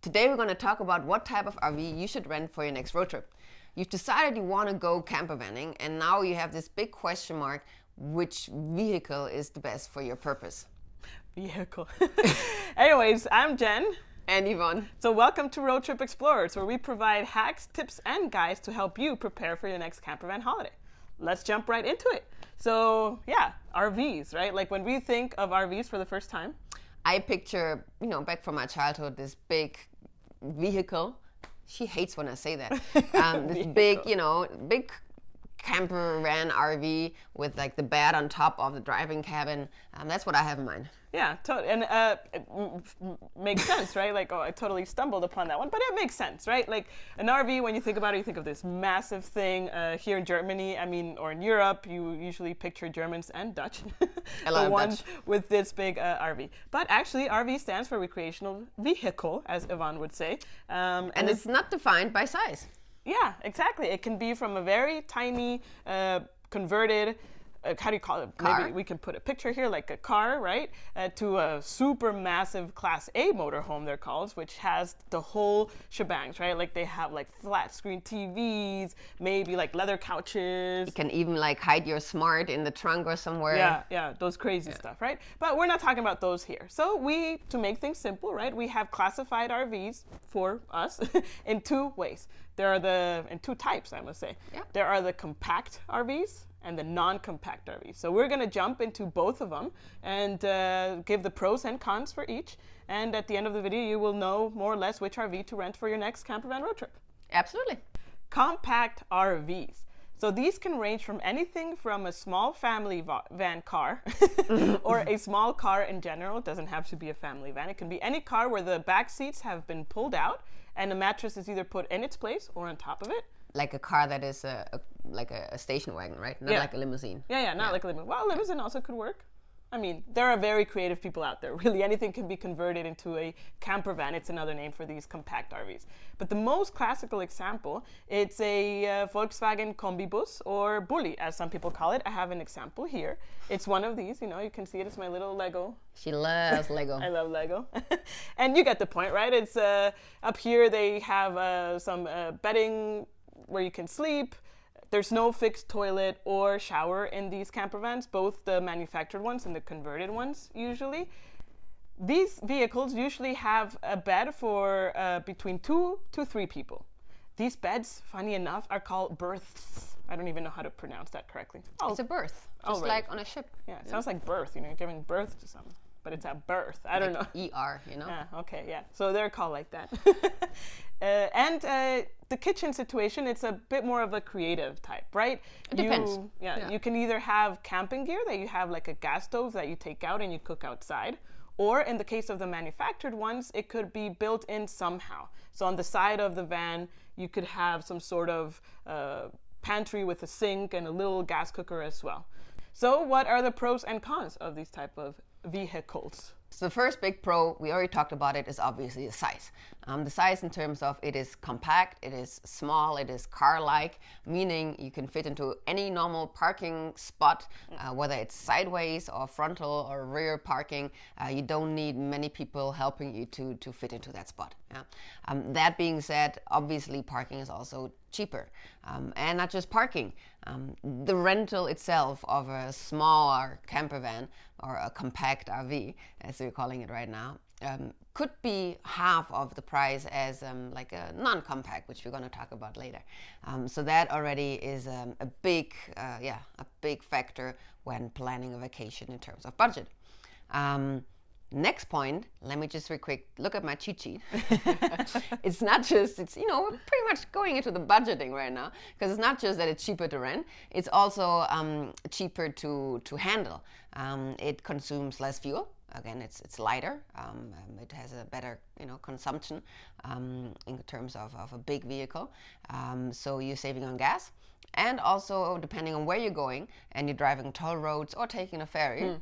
Today we're going to talk about what type of RV you should rent for your next road trip. You've decided you want to go campervanning, and now you have this big question mark: which vehicle is the best for your purpose? Vehicle. Anyways, I'm Jen. And Yvonne. So welcome to Road Trip Explorers, where we provide hacks, tips, and guides to help you prepare for your next campervan holiday. Let's jump right into it. So yeah, RVs, right? Like when we think of RVs for the first time, I picture, back from my childhood, this big vehicle. She hates when I say that. This big, big campervan RV with like the bed on top of the driving cabin. That's what I have in mind. Yeah, and it makes sense, right? Like, I totally stumbled upon that one, but it makes sense, right? Like an RV, when you think about it, you think of this massive thing. Here in Germany, or in Europe, you usually picture Germans and Dutch, the ones with this big RV. But actually, RV stands for recreational vehicle, as Yvonne would say. And it's not defined by size. Yeah, exactly. It can be from a very tiny converted, how do you call it? Car. Maybe we can put a picture here, like a car, right? To a super massive Class A motorhome, they're called, which has the whole shebangs, right? Like they have like flat screen TVs, maybe like leather couches. You can even like hide your smart in the trunk or somewhere. Yeah, those crazy stuff, right? But we're not talking about those here. So to make things simple, right? We have classified RVs for us in two ways. In two types, I must say. Yeah. There are the compact RVs and the non-compact RVs. So we're going to jump into both of them and give the pros and cons for each. And at the end of the video, you will know more or less which RV to rent for your next campervan road trip. Absolutely. Compact RVs. So these can range from anything from a small family van car or a small car in general. It doesn't have to be a family van. It can be any car where the back seats have been pulled out and the mattress is either put in its place or on top of it. Like a car that is like a station wagon, right? Not like a limousine. Yeah, not like a limousine. Well, a limousine also could work. There are very creative people out there. Really, anything can be converted into a campervan. It's another name for these compact RVs. But the most classical example, it's a Volkswagen Kombibus, or Bulli, as some people call it. I have an example here. It's one of these. You can see it. It's my little Lego. She loves Lego. I love Lego. And you get the point, right? It's up here. They have some bedding where you can sleep. There's no fixed toilet or shower in these campervans, both the manufactured ones and the converted ones usually. These vehicles usually have a bed for between 2 to 3 people. These beds, funny enough, are called berths. I don't even know how to pronounce that correctly. It's a berth, just like on a ship. Yeah, it sounds like birth, you're giving birth to something. But it's a berth. I don't know. ER, Okay, yeah. So they're called like that. And the kitchen situation, it's a bit more of a creative type, right? It depends. You can either have camping gear that you have like a gas stove that you take out and you cook outside. Or in the case of the manufactured ones, it could be built in somehow. So on the side of the van, you could have some sort of pantry with a sink and a little gas cooker as well. So what are the pros and cons of these type of vehicles? So the first big pro, we already talked about it, is obviously the size. The size in terms of it is compact, it is small, it is car-like, meaning you can fit into any normal parking spot, whether it's sideways or frontal or rear parking. You don't need many people helping you to fit into that spot. Yeah? That being said, obviously parking is also cheaper. And not just parking. The rental itself of a smaller campervan or a compact RV, as we're calling it right now, could be half of the price as like a non-compact, which we're going to talk about later. So that already is a big factor when planning a vacation in terms of budget. Next point, let me just real quick look at my cheat sheet. It's not just, we're pretty much going into the budgeting right now, because it's not just that it's cheaper to rent, it's also cheaper to handle. It consumes less fuel. Again, it's lighter. It has a better, consumption in terms of a big vehicle. So you're saving on gas. And also, depending on where you're going, and you're driving toll roads or taking a ferry,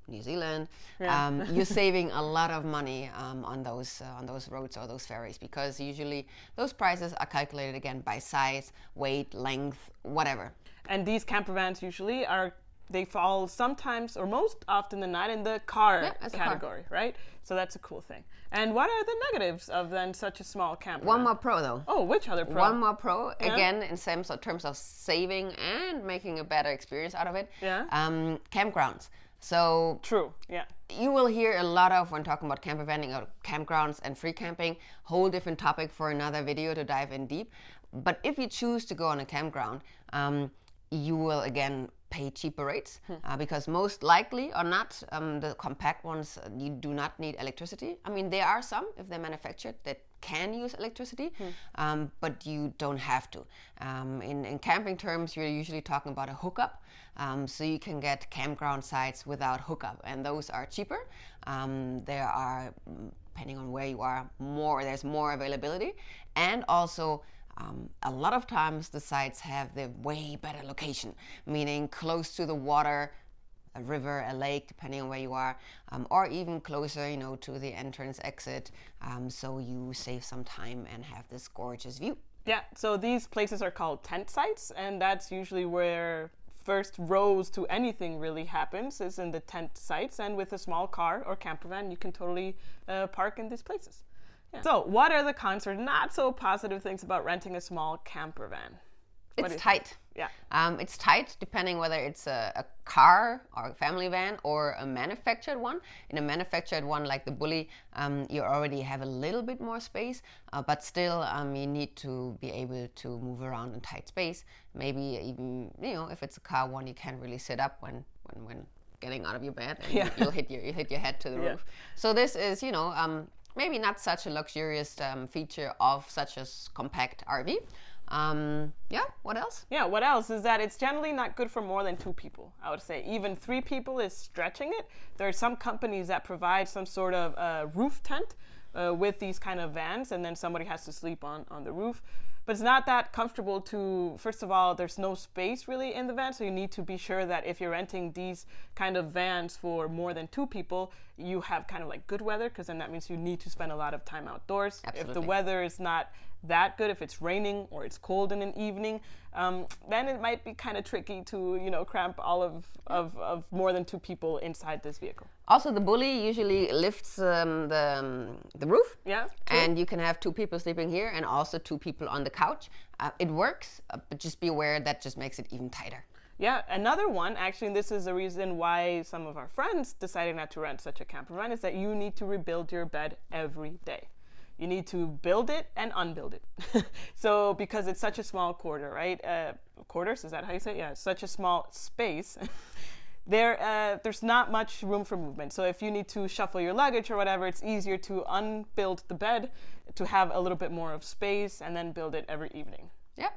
New Zealand, you're saving a lot of money on those roads or those ferries, because usually those prices are calculated again by size, weight, length, whatever. And these camper vans usually are they fall sometimes or most often than not in the car as a category, right? So that's a cool thing. And what are the negatives of then such a small camper? One more pro though. Oh, which other pro? One more pro, again, in terms of saving and making a better experience out of it. Yeah. Campgrounds. So True, yeah. you will hear a lot of, when talking about campervanning or campgrounds and free camping, whole different topic for another video to dive in deep. But if you choose to go on a campground, you will again pay cheaper rates because most likely or not, the compact ones, you do not need electricity. I mean, there are some, if they're manufactured, that can use electricity, but you don't have to. In camping terms, you're usually talking about a hookup. So you can get campground sites without hookup, and those are cheaper. There are, depending on where you are, there's more availability. And also, a lot of times the sites have the way better location, meaning close to the water, a river, a lake, depending on where you are, or even closer, to the entrance exit, so you save some time and have this gorgeous view. Yeah, so these places are called tent sites, and that's usually where first rows to anything really happens, is in the tent sites. And with a small car or campervan, you can totally park in these places. Yeah. So what are the cons or not so positive things about renting a small campervan? It's tight. Yeah. It's tight depending whether it's a car or a family van or a manufactured one. In a manufactured one like the Bully, you already have a little bit more space, but still you need to be able to move around in tight space. Maybe even, if it's a car one, you can't really sit up when getting out of your bed, and you'll hit your head to the roof. So this is, maybe not such a luxurious feature of such a compact RV. What else? Yeah, what else is that it's generally not good for more than 2 people, I would say. Even 3 people is stretching it. There are some companies that provide some sort of roof tent with these kind of vans, and then somebody has to sleep on the roof. But it's not that comfortable first of all, there's no space really in the van, so you need to be sure that if you're renting these kind of vans for more than 2 people, you have kind of like good weather, because then that means you need to spend a lot of time outdoors. Absolutely. If the weather is not that good, if it's raining or it's cold in an evening, then it might be kind of tricky to cramp all of more than 2 people inside this vehicle. Also, the Bully usually lifts the roof. Yeah. True. And you can have 2 people sleeping here and also 2 people on the couch. It works, but just be aware that just makes it even tighter. Yeah, another one, actually, and this is the reason why some of our friends decided not to rent such a campervan, is that you need to rebuild your bed every day. You need to build it and unbuild it. So because it's such a small quarter, right? Quarters, is that how you say it? Yeah, such a small space. There's not much room for movement. So if you need to shuffle your luggage or whatever, it's easier to unbuild the bed to have a little bit more of space and then build it every evening. Yeah.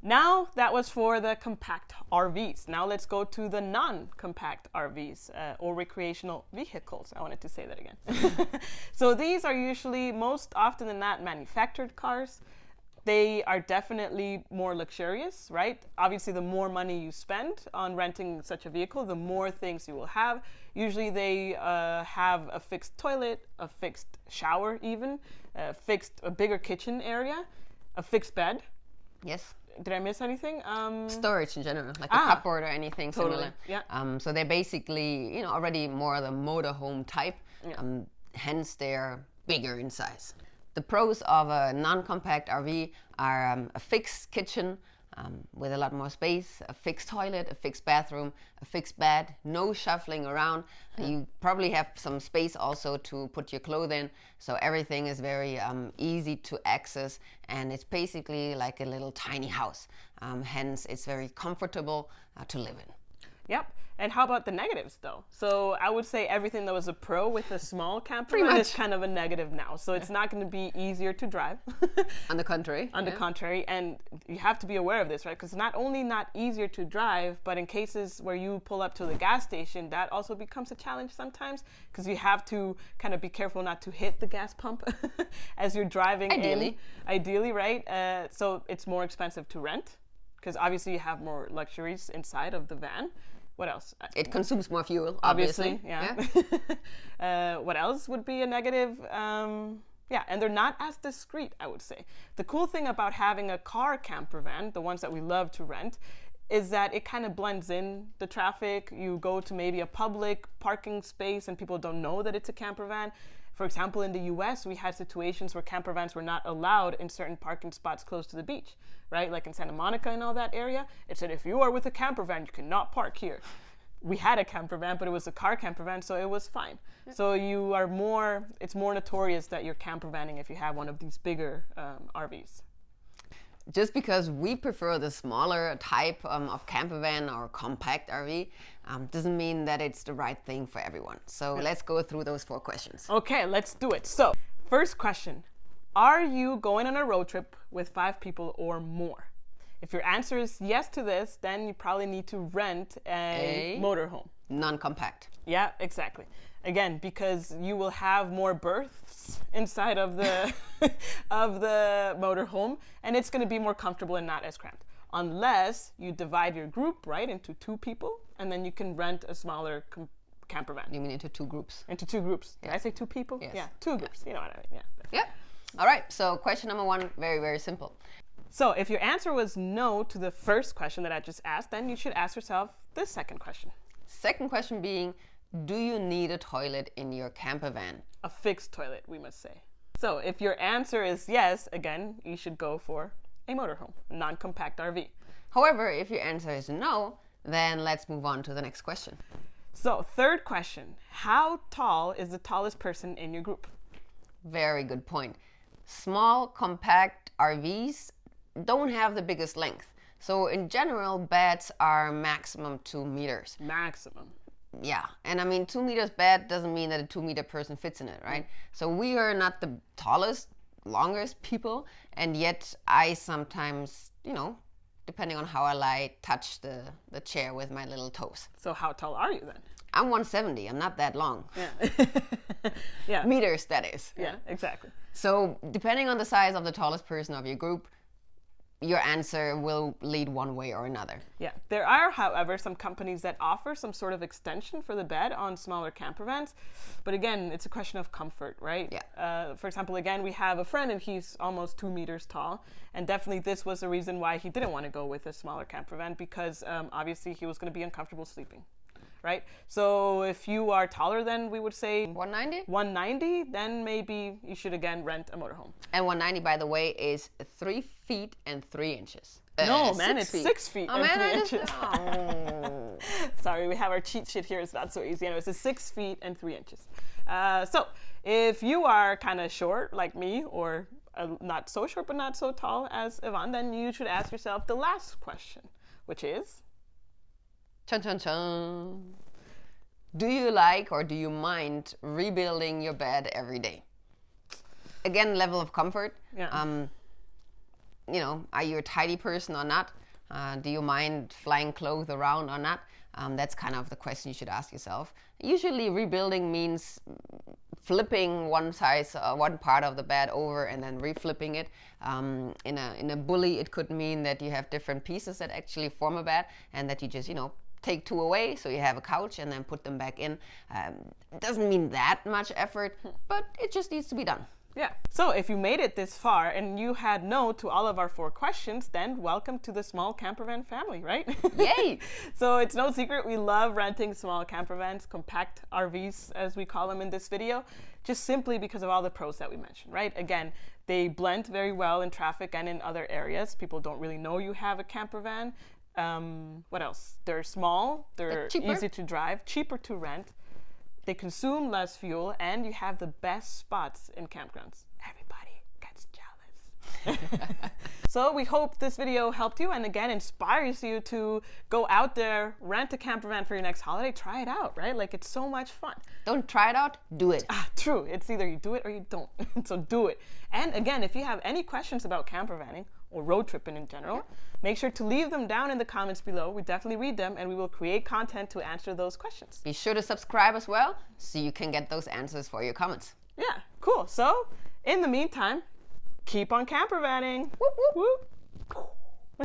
Now that was for the compact RVs. Now let's go to the non-compact RVs or recreational vehicles. I wanted to say that again. So these are usually most often than not manufactured cars. They are definitely more luxurious, right? Obviously, the more money you spend on renting such a vehicle, the more things you will have. Usually they have a fixed toilet, a fixed shower even, a bigger kitchen area, a fixed bed. Yes. Did I miss anything? Storage in general, like a cupboard or anything totally. similar. Yeah. So they're basically, already more the motorhome type. Yeah. Hence, they're bigger in size. The pros of a non-compact RV are a fixed kitchen with a lot more space, a fixed toilet, a fixed bathroom, a fixed bed, no shuffling around. You probably have some space also to put your clothes in, so everything is very easy to access, and it's basically like a little tiny house. Hence, it's very comfortable to live in. Yep. And how about the negatives, though? So I would say everything that was a pro with a small camper is kind of a negative now. So it's not going to be easier to drive. On the contrary. On the contrary. And you have to be aware of this, right? Because not only not easier to drive, but in cases where you pull up to the gas station, that also becomes a challenge sometimes, because you have to kind of be careful not to hit the gas pump as you're driving in. Ideally, right? So it's more expensive to rent, because obviously you have more luxuries inside of the van. What else? It consumes more fuel, obviously. Yeah. What else would be a negative? And they're not as discreet, I would say. The cool thing about having a car camper van, the ones that we love to rent, is that it kind of blends in the traffic. You go to maybe a public parking space and people don't know that it's a camper van. For example, in the US, we had situations where camper vans were not allowed in certain parking spots close to the beach, right? Like in Santa Monica and all that area. It said, if you are with a camper van, you cannot park here. We had a camper van, but it was a car camper van, so it was fine. Yeah. So it's more notorious that you're camper vanning if you have one of these bigger RVs. Just because we prefer the smaller type of camper van or compact RV doesn't mean that it's the right thing for everyone. So let's go through those 4 questions. Okay, let's do it. So first question, are you going on a road trip with 5 people or more? If your answer is yes to this, then you probably need to rent a motorhome. Non-compact. Yeah, exactly. Again, because you will have more berths inside of the of the motorhome, and it's going to be more comfortable and not as cramped. Unless you divide your group, right, into 2 people, and then you can rent a smaller camper van. You mean into 2 groups? Into 2 groups. Did I say 2 people? Yes. Yeah, 2 groups. Yeah. You know what I mean? Yeah. Yep. All right. So question number 1, very, very simple. So if your answer was no to the first question that I just asked, then you should ask yourself the second question. Second question being, do you need a toilet in your camper van? A fixed toilet, we must say. So if your answer is yes, again, you should go for a motorhome, a non-compact RV. However, if your answer is no, then let's move on to the next question. So third question, how tall is the tallest person in your group? Very good point. Small, compact RVs don't have the biggest length. So in general, beds are maximum 2 meters. Maximum. Yeah, and I mean 2 meters bed doesn't mean that a 2 meter person fits in it, right? So we are not the tallest, longest people, and yet I sometimes, depending on how I lie, touch the chair with my little toes. So how tall are you then? I'm 170. I'm not that long. Yeah. Yeah. Meters, that is. Yeah, exactly. So depending on the size of the tallest person of your group, your answer will lead one way or another. Yeah. There are, however, some companies that offer some sort of extension for the bed on smaller camper vans. But again, it's a question of comfort, right? Yeah. For example, again, we have a friend and he's almost 2 meters tall. And definitely this was the reason why he didn't want to go with a smaller camper van, because obviously he was going to be uncomfortable sleeping. Right? So if you are taller than, we would say 190, then maybe you should again rent a motorhome. And 190, by the way, is 3 feet and 3 inches. No, man, it's 6 feet and 3 inches. Oh. Sorry, we have our cheat sheet here. It's not so easy. Anyways, it's 6 feet and 3 inches. So if you are kind of short like me, or not so short but not so tall as Yvonne, then you should ask yourself the last question, which is, Chun, chun, chun. Do you like or do you mind rebuilding your bed every day? Again, level of comfort. Yeah. Are you a tidy person or not? Do you mind flying clothes around or not? That's kind of the question you should ask yourself. Usually rebuilding means flipping one part of the bed over and then reflipping it. In a bully, it could mean that you have different pieces that actually form a bed, and that you just, take 2 away, so you have a couch, and then put them back in. It doesn't mean that much effort, but it just needs to be done. Yeah. So if you made it this far and you had no to all of our 4 questions, then welcome to the small campervan family, right? Yay! So it's no secret we love renting small campervans, compact RVs as we call them in this video, just simply because of all the pros that we mentioned, right? Again, they blend very well in traffic and in other areas. People don't really know you have a campervan. What else? They're small, they're easy to drive, cheaper to rent. They consume less fuel, and you have the best spots in campgrounds. Everybody gets jealous. So we hope this video helped you and again inspires you to go out there, rent a campervan for your next holiday, try it out, right? Like, it's so much fun. Don't try it out, do it. True. It's either you do it or you don't. So do it. And again, if you have any questions about campervanning or road tripping in general, make sure to leave them down in the comments below. We definitely read them and we will create content to answer those questions. Be sure to subscribe as well so you can get those answers for your comments. Yeah, cool. So in the meantime, keep on campervanning. Whoop, whoop. Whoop.